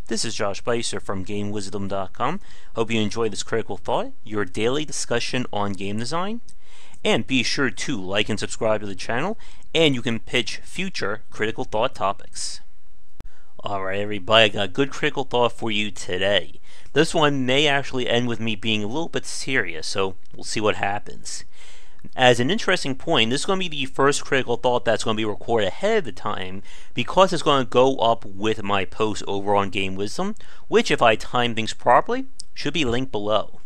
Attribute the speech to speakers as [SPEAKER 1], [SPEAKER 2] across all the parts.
[SPEAKER 1] This is Josh Bycer from GameWisdom.com. Hope you enjoy this Critical Thought, your daily discussion on game design. And be sure to like and subscribe to the channel, and you can pitch future Critical Thought topics. Alright everybody, I got a good Critical Thought for you today. This one may actually end with me being a little bit serious, so we'll see what happens. As an interesting point, this is going to be the first Critical Thought that's going to be recorded ahead of the time because it's going to go up with my post over on Game Wisdom, which, if I time things properly, should be linked below.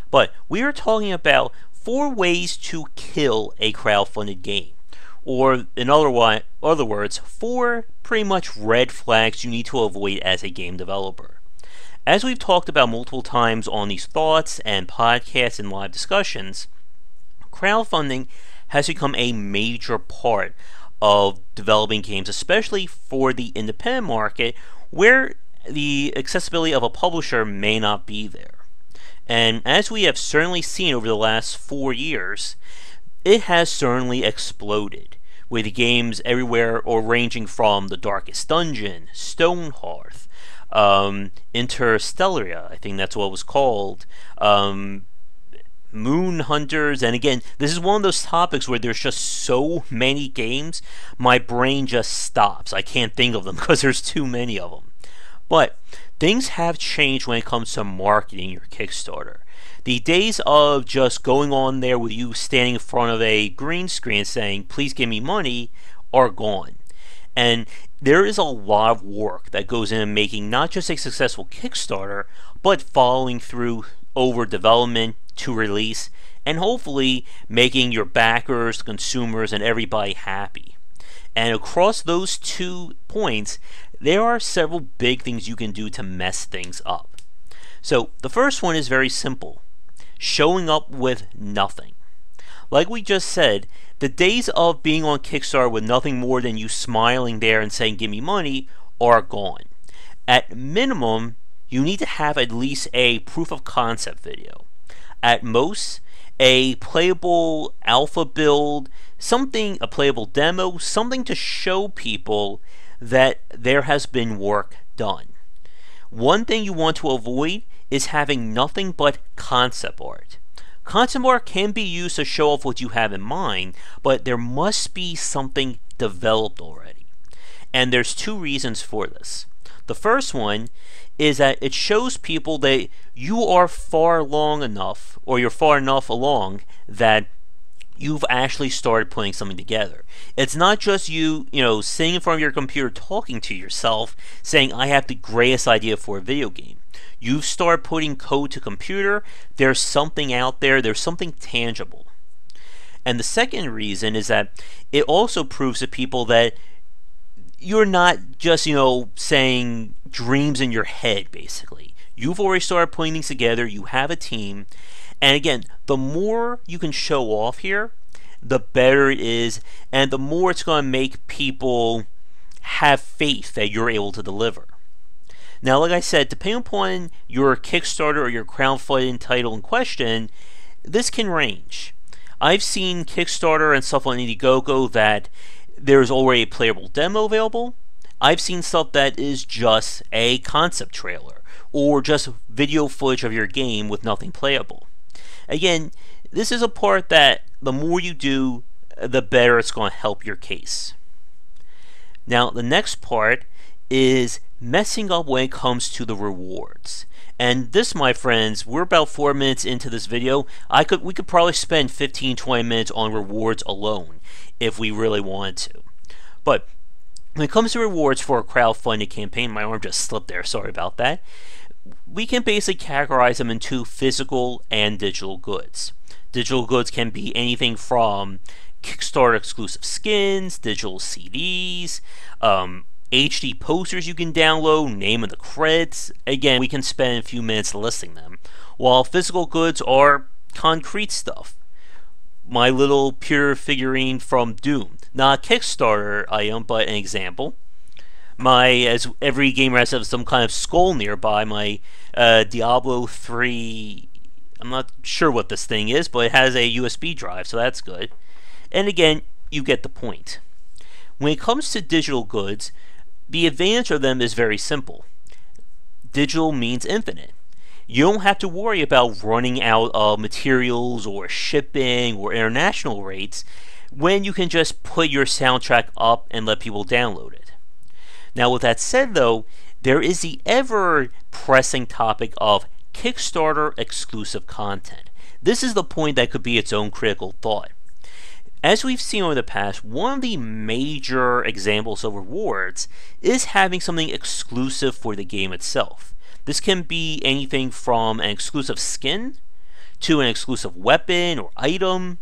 [SPEAKER 1] But we are talking about 4 ways to kill a crowdfunded game, or in other words, 4 pretty much red flags you need to avoid as a game developer. As we've talked about multiple times on these thoughts and podcasts and live discussions, crowdfunding has become a major part of developing games, especially for the independent market where the accessibility of a publisher may not be there. And as we have certainly seen over the last 4 years, it has certainly exploded, with games everywhere or ranging from The Darkest Dungeon, Stonehearth, Interstellaria, I think that's what it was called, Moon Hunters, and again, this is one of those topics where there's just so many games, my brain just stops. I can't think of them because there's too many of them. But things have changed when it comes to marketing your Kickstarter. The days of just going on there with you standing in front of a green screen saying, please give me money, are gone. And there is a lot of work that goes into making not just a successful Kickstarter, but following through over development to release, and hopefully making your backers, consumers, and everybody happy. And across those 2 points, there are several big things you can do to mess things up. So the first one is very simple: showing up with nothing. Like we just said, the days of being on Kickstarter with nothing more than you smiling there and saying give me money are gone. At minimum, you need to have at least a proof of concept video. At most, a playable alpha build, a playable demo, something to show people that there has been work done. One thing you want to avoid is having nothing but concept art. Concept art can be used to show off what you have in mind, but there must be something developed already. And there's 2 reasons for this. The first one is that it shows people that you are far along enough, or you're far enough along that you've actually started putting something together. It's not just you, sitting in front of your computer talking to yourself saying, I have the greatest idea for a video game. You've started putting code to computer, there's something out there, there's something tangible. And the second reason is that it also proves to people that you're not just, saying dreams in your head, basically. You've already started putting things together, you have a team, and again, the more you can show off here, the better it is, and the more it's going to make people have faith that you're able to deliver. Now, like I said, depending upon your Kickstarter or your crowdfunding title in question, this can range. I've seen Kickstarter and stuff on Indiegogo that there's already a playable demo available. I've seen stuff that is just a concept trailer or just video footage of your game with nothing playable. Again, this is a part that the more you do, the better it's going to help your case. Now, the next part is messing up when it comes to the rewards. And this, my friends, we're about 4 minutes into this video. We could probably spend 15-20 minutes on rewards alone if we really wanted to. But when it comes to rewards for a crowdfunding campaign, my arm just slipped there, sorry about that, we can basically categorize them into physical and digital goods. Digital goods can be anything from Kickstarter exclusive skins, digital CDs, HD posters you can download, name of the credits. Again, we can spend a few minutes listing them. While physical goods are concrete stuff. My little pewter figurine from Doom. Not a Kickstarter item, but an example. As every gamer has to have some kind of skull nearby, my Diablo 3, I'm not sure what this thing is, but it has a USB drive, so that's good. And again, you get the point. When it comes to digital goods, the advantage of them is very simple. digital means infinite. You don't have to worry about running out of materials or shipping or international rates when you can just put your soundtrack up and let people download it. Now, with that said, though, there is the ever pressing topic of Kickstarter exclusive content. This is the point that could be its own critical thought. As we've seen over the past, one of the major examples of rewards is having something exclusive for the game itself. This can be anything from an exclusive skin to an exclusive weapon or item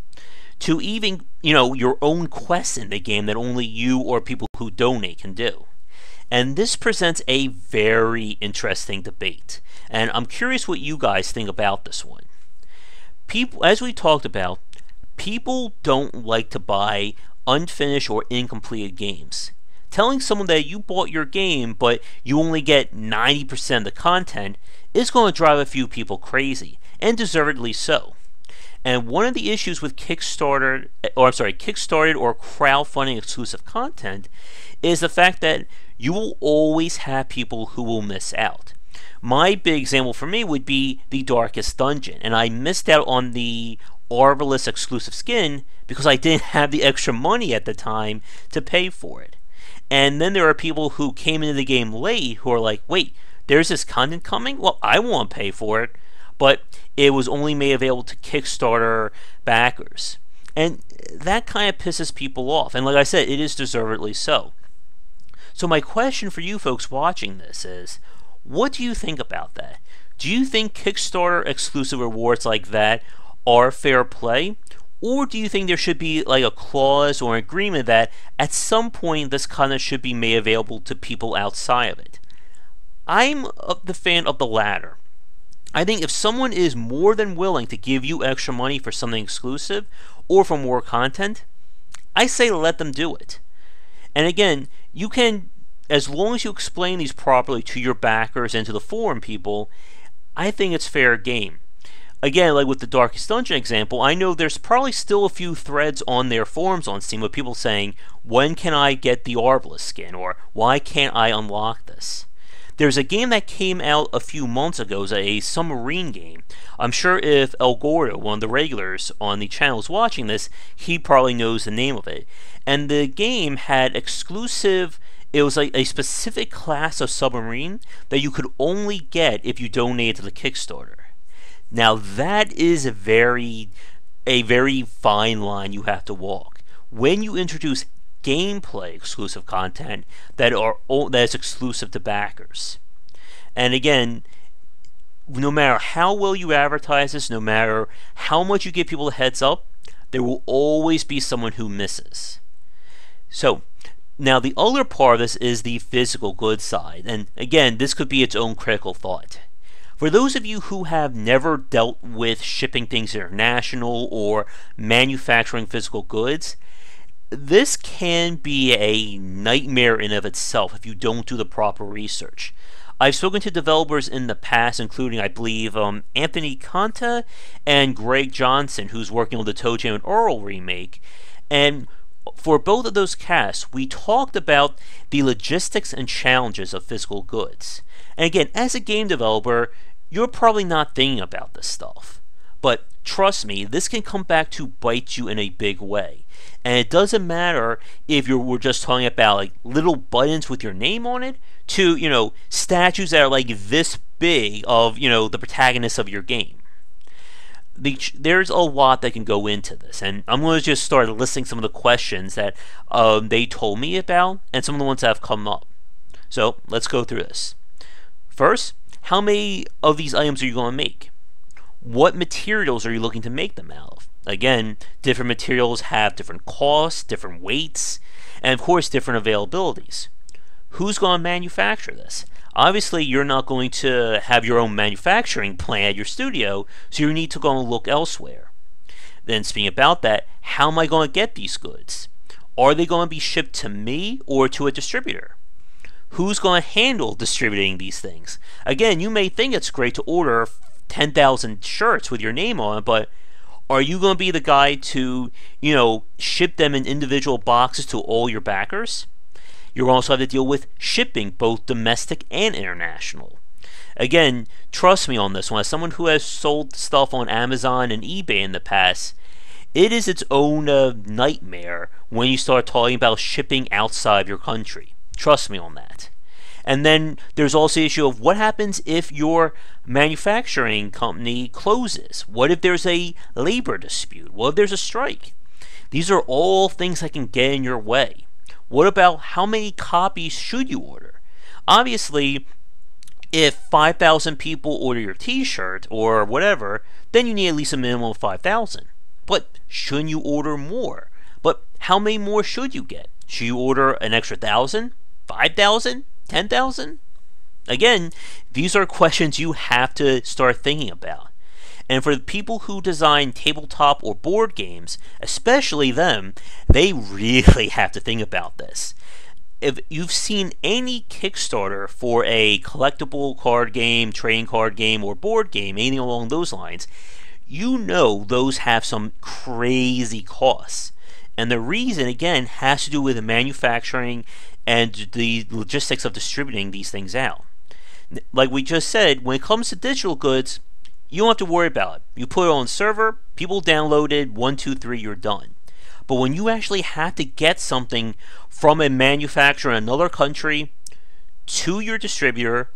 [SPEAKER 1] to even, your own quests in the game that only you or people who donate can do. And this presents a very interesting debate. And I'm curious what you guys think about this one. People, as we talked about, people don't like to buy unfinished or incompleted games. Telling someone that you bought your game but you only get 90% of the content is going to drive a few people crazy, and deservedly so. And one of the issues with Kickstarted or crowdfunding exclusive content is the fact that you will always have people who will miss out. My big example for me would be the Darkest Dungeon, and I missed out on the Arbalest exclusive skin because I didn't have the extra money at the time to pay for it. And then there are people who came into the game late who are like, wait, there's this content coming? Well, I won't pay for it. But it was only made available to Kickstarter backers. And that kind of pisses people off. And like I said, it is deservedly so. So my question for you folks watching this is, what do you think about that? Do you think Kickstarter exclusive rewards like that are fair play? Or do you think there should be like a clause or an agreement that at some point this content should be made available to people outside of it? I'm the fan of the latter. I think if someone is more than willing to give you extra money for something exclusive or for more content, I say let them do it. And again, you can, as long as you explain these properly to your backers and to the forum people, I think it's fair game. Again, like with the Darkest Dungeon example, I know there's probably still a few threads on their forums on Steam with people saying, when can I get the Arbalest skin? Or why can't I unlock this? There's a game that came out a few months ago, a submarine game. I'm sure if El Gordo, one of the regulars on the channel, is watching this, he probably knows the name of it. And the game had exclusive, it was like a specific class of submarine that you could only get if you donated to the Kickstarter. Now that is a very fine line you have to walk. When you introduce gameplay exclusive content that is exclusive to backers. And again, no matter how well you advertise this, no matter how much you give people a heads up, there will always be someone who misses. So, now the other part of this is the physical goods side. And again, this could be its own critical thought. For those of you who have never dealt with shipping things international or manufacturing physical goods, this can be a nightmare in of itself if you don't do the proper research. I've spoken to developers in the past, including, I believe, Anthony Conta and Greg Johnson, who's working on the Toe Jam and Earl remake, and for both of those casts, we talked about the logistics and challenges of physical goods. And again, as a game developer, you're probably not thinking about this stuff. But trust me, this can come back to bite you in a big way. And it doesn't matter if we're just talking about like little buttons with your name on it to, statues that are like this big of, the protagonist of your game. There's a lot that can go into this, and I'm going to just start listing some of the questions that they told me about and some of the ones that have come up. So let's go through this. First, how many of these items are you going to make? What materials are you looking to make them out of? Again, different materials have different costs, different weights, and of course different availabilities. Who's going to manufacture this? Obviously, you're not going to have your own manufacturing plant at your studio, so you need to go and look elsewhere. Then, speaking about that, how am I going to get these goods? Are they going to be shipped to me or to a distributor? Who's going to handle distributing these things? Again, you may think it's great to order 10,000 shirts with your name on it, but are you going to be the guy to, ship them in individual boxes to all your backers? You also have to deal with shipping, both domestic and international. Again, trust me on this one. As someone who has sold stuff on Amazon and eBay in the past, it is its own nightmare when you start talking about shipping outside your country. Trust me on that. And then there's also the issue of what happens if your manufacturing company closes? What if there's a labor dispute? What if there's a strike? These are all things that can get in your way. What about how many copies should you order? Obviously, if 5,000 people order your t-shirt or whatever, then you need at least a minimum of 5,000. But shouldn't you order more? But how many more should you get? Should you order an extra 1,000? 5,000? 10,000? Again, these are questions you have to start thinking about. And for the people who design tabletop or board games, especially them, they really have to think about this. If you've seen any Kickstarter for a collectible card game, trading card game, or board game, anything along those lines, you know those have some crazy costs. And the reason, again, has to do with the manufacturing and the logistics of distributing these things out. Like we just said, when it comes to digital goods, you don't have to worry about it. You put it on server, people download it, 1, 2, 3, you're done. But when you actually have to get something from a manufacturer in another country to your distributor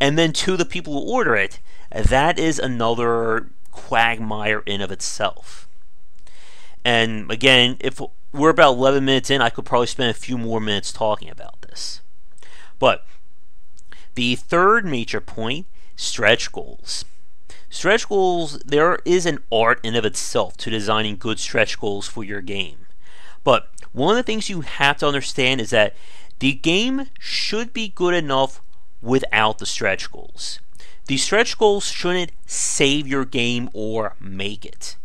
[SPEAKER 1] and then to the people who order it, that is another quagmire in of itself. And again, if we're about 11 minutes in, I could probably spend a few more minutes talking about this. But the third major point, stretch goals. Stretch goals, there is an art in of itself to designing good stretch goals for your game. But one of the things you have to understand is that the game should be good enough without the stretch goals. The stretch goals shouldn't save your game or make it.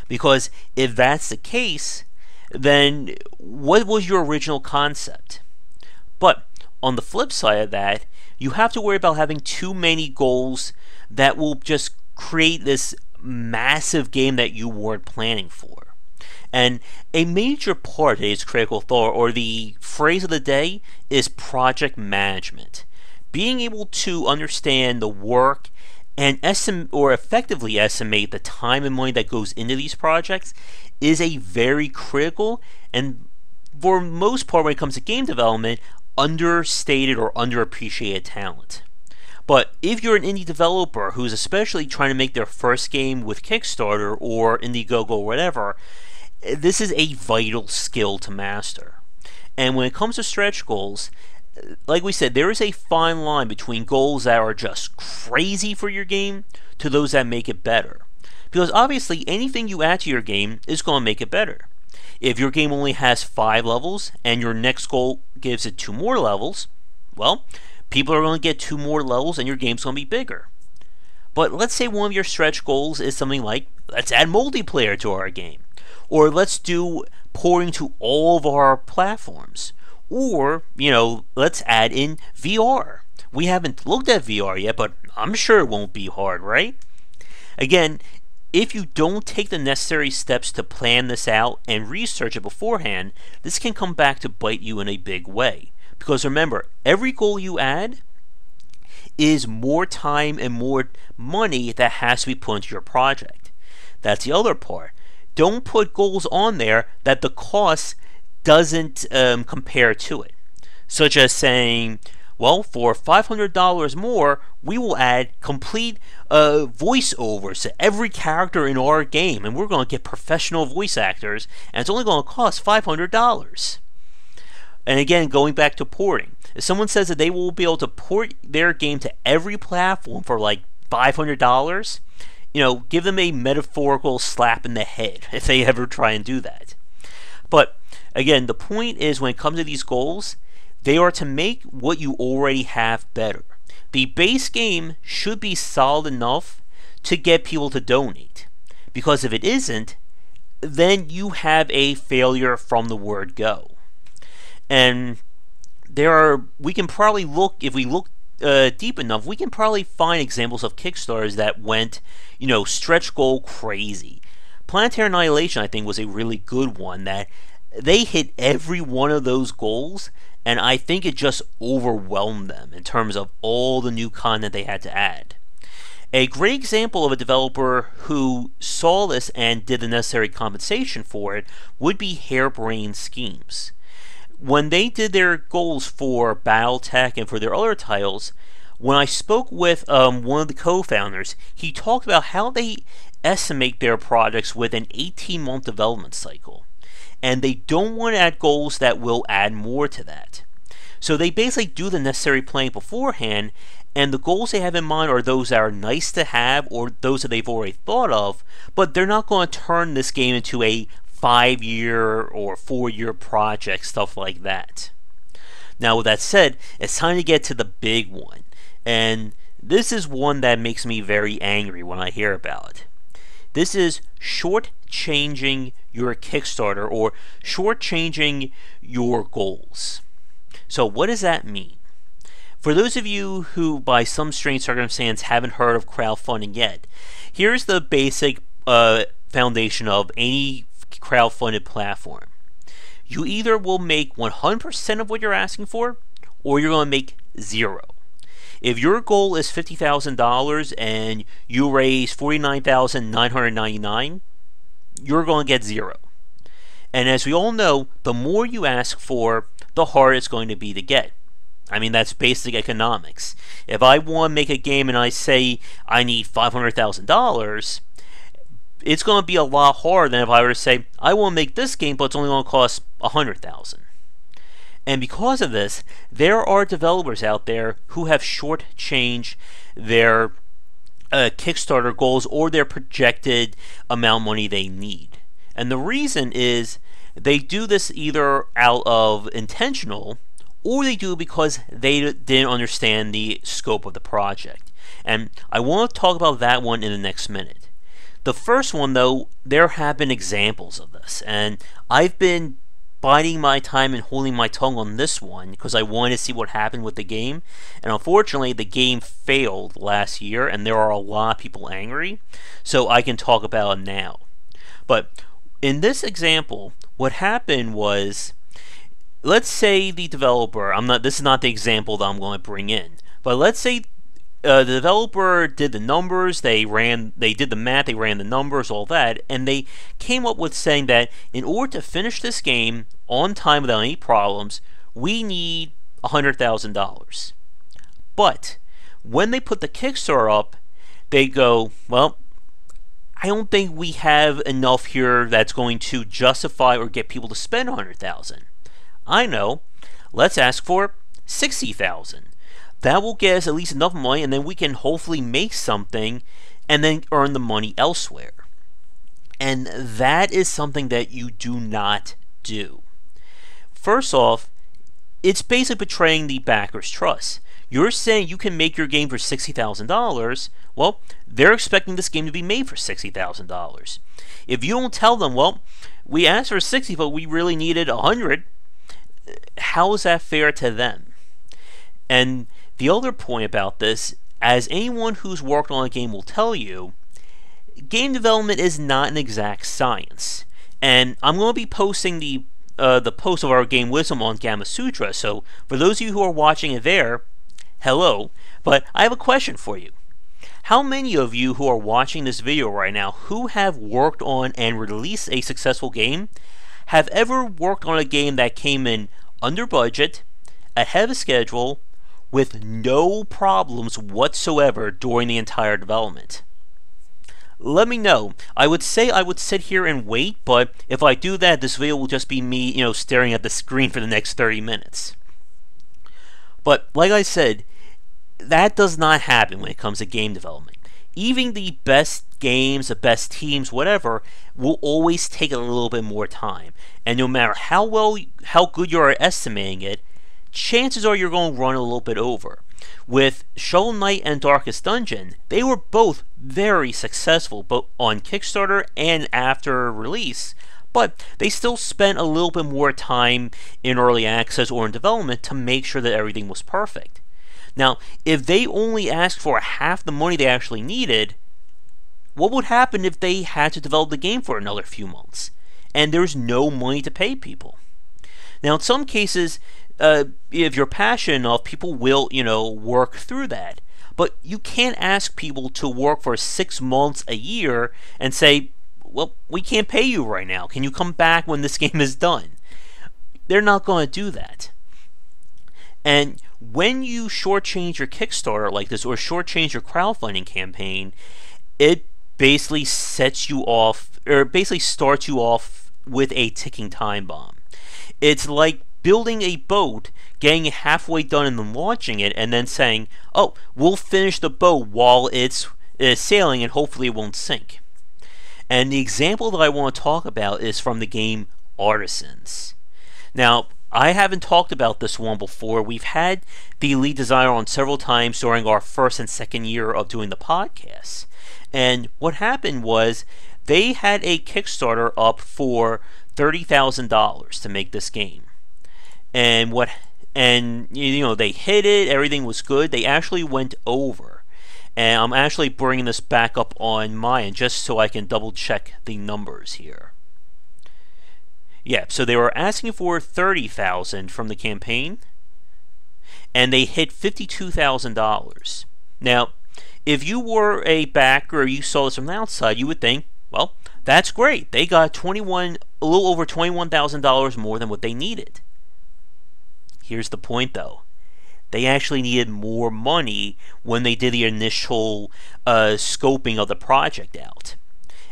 [SPEAKER 1] Because if that's the case, then what was your original concept? But on the flip side of that, you have to worry about having too many goals that will just create this massive game that you weren't planning for. And a major part of today's critical thought, or the phrase of the day, is project management. Being able to understand the work and effectively estimate the time and money that goes into these projects is a very critical and, for most part when it comes to game development, understated or underappreciated talent. But if you're an indie developer who's especially trying to make their first game with Kickstarter or Indiegogo or whatever, this is a vital skill to master. And when it comes to stretch goals, like we said, there is a fine line between goals that are just crazy for your game to those that make it better. Because obviously anything you add to your game is going to make it better. If your game only has 5 levels and your next goal gives it 2 more levels, well, people are going to get 2 more levels and your game's going to be bigger. But let's say one of your stretch goals is something like, let's add multiplayer to our game. Or let's do porting to all of our platforms. Or, let's add in VR. We haven't looked at VR yet, but I'm sure it won't be hard, right? Again, if you don't take the necessary steps to plan this out and research it beforehand, this can come back to bite you in a big way. Because remember, every goal you add is more time and more money that has to be put into your project. That's the other part. Don't put goals on there that the cost doesn't compare to it. Such as saying, well, for $500 more, we will add complete voiceovers to every character in our game, and we're going to get professional voice actors, and it's only going to cost $500. And again, going back to porting, if someone says that they will be able to port their game to every platform for like $500, give them a metaphorical slap in the head if they ever try and do that. But again, the point is, when it comes to these goals, they are to make what you already have better. The base game should be solid enough to get people to donate. Because if it isn't, then you have a failure from the word go. And we can probably look, if we look deep enough, we can probably find examples of Kickstarters that went, stretch goal crazy. Planetary Annihilation, I think, was a really good one that They hit every one of those goals, and I think it just overwhelmed them in terms of all the new content they had to add. A great example of a developer who saw this and did the necessary compensation for it would be Harebrained Schemes. When they did their goals for Battletech and for their other titles, when I spoke with one of the co-founders, he talked about how they estimate their projects with an 18-month development cycle. And they don't want to add goals that will add more to that. So they basically do the necessary planning beforehand, and the goals they have in mind are those that are nice to have or those that they've already thought of, but they're not going to turn this game into a 5-year or 4-year project, stuff like that. Now, with that said, it's time to get to the big one. And this is one that makes me very angry when I hear about it. This is shortchanging your Kickstarter or shortchanging your goals. So what does that mean? For those of you who, by some strange circumstance, haven't heard of crowdfunding yet, here's the basic foundation of any crowdfunded platform. You either will make 100% of what you're asking for, or you're going to make zero. If your goal is $50,000 and you raise $49,999, you're going to get zero. And as we all know, the more you ask for, the harder it's going to be to get. I mean, that's basic economics. If I want to make a game and I say I need $500,000, it's going to be a lot harder than if I were to say I want to make this game, but it's only going to cost $100,000. And because of this, there are developers out there who have shortchanged their Kickstarter goals or their projected amount of money they need. And the reason is they do this either out of intentional, or they do because they didn't understand the scope of the project. And I want to talk about that one in the next minute. The first one, though, there have been examples of this, and I've been biding my time and holding my tongue on this one because I wanted to see what happened with the game. And unfortunately, the game failed last year, and there are a lot of people angry, so I can talk about it now. But in this example, what happened was, let's say the developer, this is not the example that I'm going to bring in, but let's say the developer did the numbers, they did the math, they ran the numbers, all that, and they came up with saying that in order to finish this game on time without any problems, we need $100,000. But when they put the Kickstarter up, they go, well, I don't think we have enough here that's going to justify or get people to spend $100,000. I know, let's ask for $60,000. That will get us at least enough money, and then we can hopefully make something and then earn the money elsewhere. And that is something that you do not do. First off, it's basically betraying the backer's trust. You're saying you can make your game for $60,000. Well, they're expecting this game to be made for $60,000. If you don't tell them, well, we asked for 60, but we really needed 100, how is that fair to them? And the other point about this, as anyone who's worked on a game will tell you, game development is not an exact science. And I'm going to be posting the post of our Game Wisdom on Gamma Sutra, so for those of you who are watching it there, hello, but I have a question for you. How many of you who are watching this video right now who have worked on and released a successful game have ever worked on a game that came in under budget, ahead of schedule, with no problems whatsoever during the entire development? Let me know. I would say I would sit here and wait, but if I do that, this video will just be me, staring at the screen for the next 30 minutes. But like I said, that does not happen when it comes to game development. Even the best games, the best teams, whatever, will always take a little bit more time. And no matter how good you are at estimating it, chances are you're going to run a little bit over. With Shovel Knight and Darkest Dungeon, they were both very successful, both on Kickstarter and after release, but they still spent a little bit more time in early access or in development to make sure that everything was perfect. Now, if they only asked for half the money they actually needed, what would happen if they had to develop the game for another few months? and there's no money to pay people. Now, in some cases, if you're passionate enough, people will, work through that. But you can't ask people to work for 6 months, a year, and say, well, we can't pay you right now. Can you come back when this game is done? They're not going to do that. And when you shortchange your Kickstarter like this, or shortchange your crowdfunding campaign, it basically sets you off, or basically starts you off with a ticking time bomb. It's like building a boat, getting it halfway done and then launching it, and then saying, oh, we'll finish the boat while it's sailing and hopefully it won't sink. And the example that I want to talk about is from the game Artisans. Now, I haven't talked about this one before. We've had the lead designer on several times during our first and second year of doing the podcast. And what happened was they had a Kickstarter up for $30,000 to make this game. And they hit it, everything was good. They actually went over. And I'm actually bringing this back up on my end just so I can double check the numbers here. Yeah, so they were asking for $30,000 from the campaign, and they hit $52,000. Now, if you were a backer or you saw this from the outside, you would think, well, that's great. They got a little over $21,000 more than what they needed. Here's the point, though. They actually needed more money when they did the initial scoping of the project out.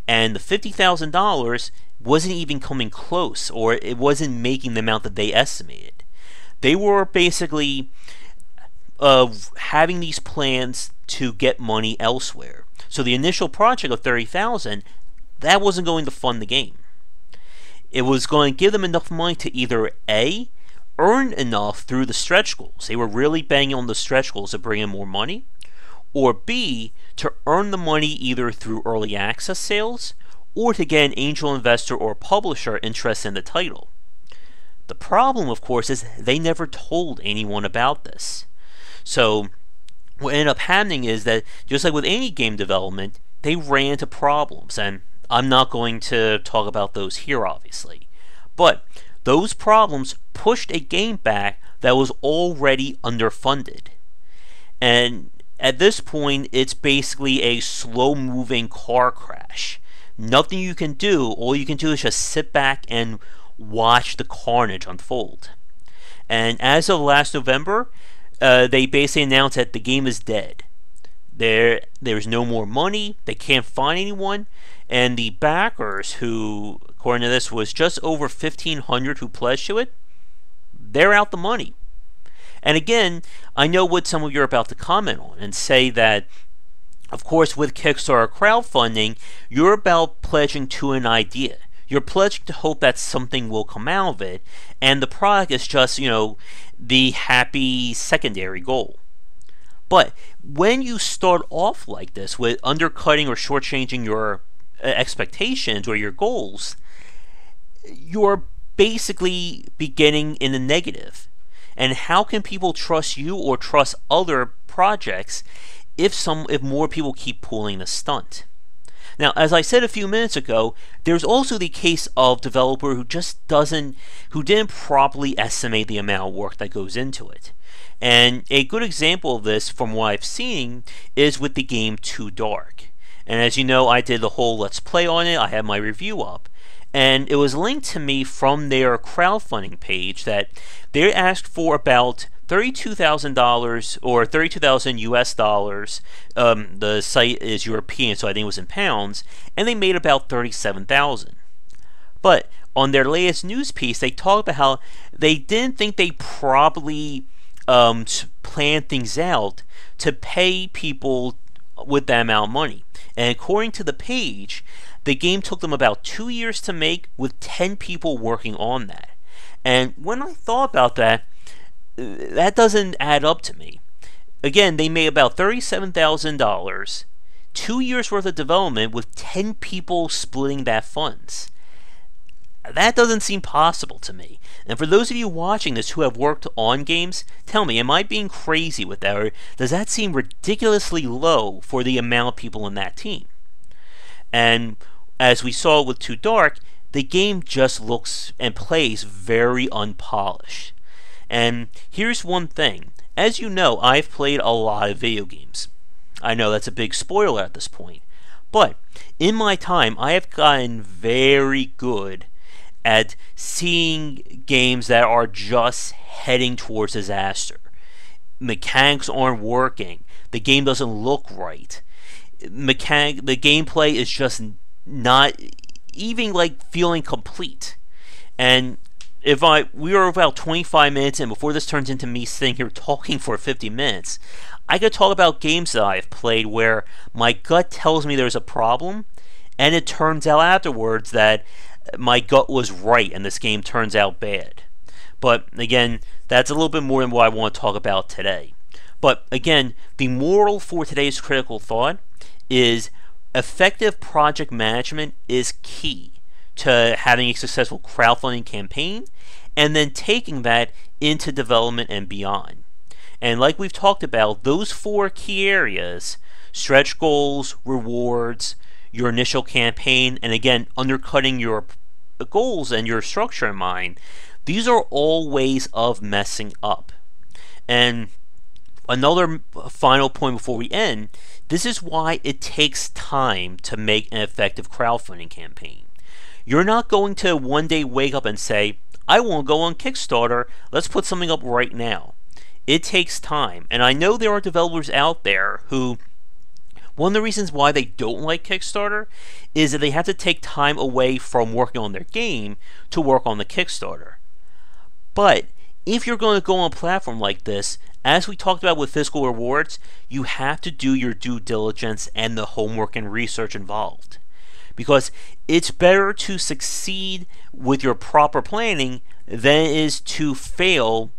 [SPEAKER 1] And the $50,000 wasn't even coming close, or it wasn't making the amount that they estimated. They were basically having these plans to get money elsewhere. So the initial project of $30,000, that wasn't going to fund the game. It was going to give them enough money to either A, earn enough through the stretch goals. They were really banging on the stretch goals to bring in more money, or B, to earn the money either through early access sales or to get an angel investor or publisher interested in the title. The problem, of course, is they never told anyone about this. So what ended up happening is that, just like with any game development, they ran into problems, and I'm not going to talk about those here, obviously. But those problems pushed a game back that was already underfunded. And at this point, it's basically a slow-moving car crash. Nothing you can do. All you can do is just sit back and watch the carnage unfold. And as of last November, they basically announced that the game is dead. There's no more money. They can't find anyone. And the backers, who, according to this, was just over 1,500 who pledged to it, they're out the money. And again, I know what some of you are about to comment on and say that, of course, with Kickstarter crowdfunding, you're about pledging to an idea. You're pledging to hope that something will come out of it, and the product is just, the happy secondary goal. But when you start off like this, with undercutting or shortchanging your expectations or your goals, you're basically beginning in the negative. And how can people trust you or trust other projects if more people keep pulling the stunt? Now, as I said a few minutes ago, there's also the case of developer who didn't properly estimate the amount of work that goes into it. And a good example of this, from what I've seen, is with the game Too Dark. And as you know, I did the whole Let's Play on it. I have my review up. And it was linked to me from their crowdfunding page that they asked for about $32,000 or 32,000 US dollars. The site is European, so I think it was in pounds, and they made about 37,000. But on their latest news piece, they talked about how they didn't think they properly planned things out to pay people with that amount of money. And according to the page, the game took them about 2 years to make, with 10 people working on that. And when I thought about that, that doesn't add up to me. Again, they made about $37,000, 2 years worth of development, with 10 people splitting that funds. That doesn't seem possible to me. And for those of you watching this who have worked on games, tell me, am I being crazy with that, or does that seem ridiculously low for the amount of people in that team? And as we saw with Too Dark, the game just looks and plays very unpolished. And here's one thing. As you know, I've played a lot of video games. I know that's a big spoiler at this point. But in my time, I have gotten very good at seeing games that are just heading towards disaster. Mechanics aren't working. The game doesn't look right. The gameplay is just not even like feeling complete. And we are about 25 minutes in before this turns into me sitting here talking for 50 minutes. I could talk about games that I've played where my gut tells me there's a problem, and it turns out afterwards that my gut was right and this game turns out bad. But again, that's a little bit more than what I want to talk about today. But again, the moral for today's critical thought is effective project management is key to having a successful crowdfunding campaign and then taking that into development and beyond. And like we've talked about, those 4 key areas, stretch goals, rewards, your initial campaign, and again, undercutting your goals and your structure in mind, these are all ways of messing up. And another final point before we end, this is why it takes time to make an effective crowdfunding campaign. You're not going to one day wake up and say, I want to go on Kickstarter, let's put something up right now. It takes time. And I know there are developers out there who, one of the reasons why they don't like Kickstarter is that they have to take time away from working on their game to work on the Kickstarter. But if you're going to go on a platform like this, as we talked about with fiscal rewards, you have to do your due diligence and the homework and research involved. Because it's better to succeed with your proper planning than it is to fail,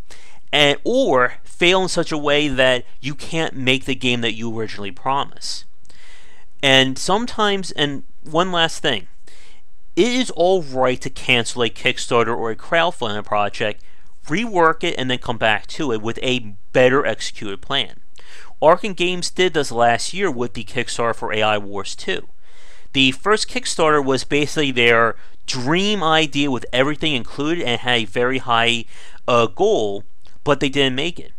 [SPEAKER 1] or fail in such a way that you can't make the game that you originally promised. And sometimes, and one last thing, it is all right to cancel a Kickstarter or a crowdfunding project, rework it, and then come back to it with a better executed plan. Arkham Games did this last year with the Kickstarter for AI Wars 2. The first Kickstarter was basically their dream idea with everything included and had a very high goal, but they didn't make it.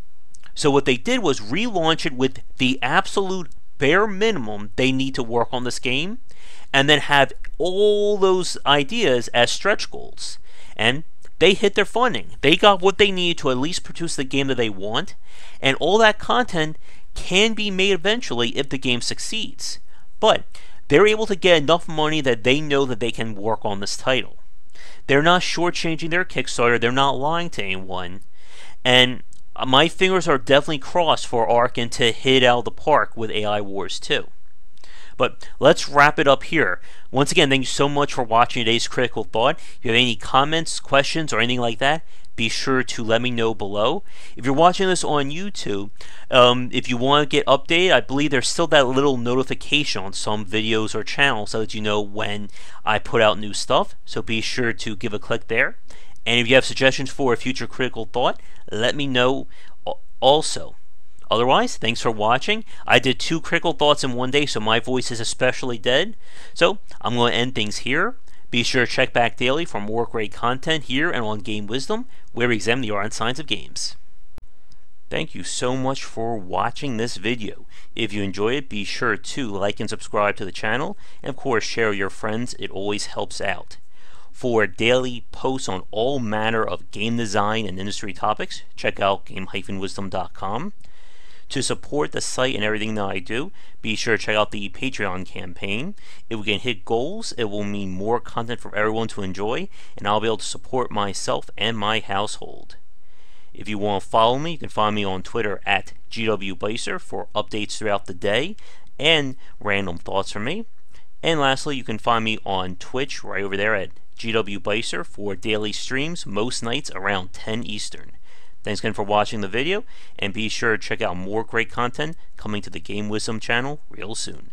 [SPEAKER 1] So what they did was relaunch it with the absolute bare minimum they need to work on this game, and then have all those ideas as stretch goals. And they hit their funding. They got what they needed to at least produce the game that they want, and all that content can be made eventually if the game succeeds. But they're able to get enough money that they know that they can work on this title. They're not shortchanging their Kickstarter, they're not lying to anyone, and my fingers are definitely crossed for Arkham to hit out of the park with AI Wars 2. But let's wrap it up here. Once again, thank you so much for watching today's Critical Thought. If you have any comments, questions, or anything like that, be sure to let me know below. If you're watching this on YouTube, if you want to get updated, I believe there's still that little notification on some videos or channels so that you know when I put out new stuff. So be sure to give a click there. And if you have suggestions for a future Critical Thought, let me know also. Otherwise, thanks for watching. I did 2 Critical Thoughts in one day, so my voice is especially dead. So I'm going to end things here. Be sure to check back daily for more great content here and on Game Wisdom, where we examine the art and science of games. Thank you so much for watching this video. If you enjoyed it, be sure to like and subscribe to the channel, and of course share with your friends. It always helps out. For daily posts on all manner of game design and industry topics, check out game-wisdom.com. To support the site and everything that I do, be sure to check out the Patreon campaign. If we can hit goals, it will mean more content for everyone to enjoy, and I'll be able to support myself and my household. If you want to follow me, you can find me on Twitter at GWBycer for updates throughout the day and random thoughts from me. And lastly, you can find me on Twitch right over there at GWBycer for daily streams most nights around 10 Eastern. Thanks again for watching the video, and be sure to check out more great content coming to the Game Wisdom channel real soon.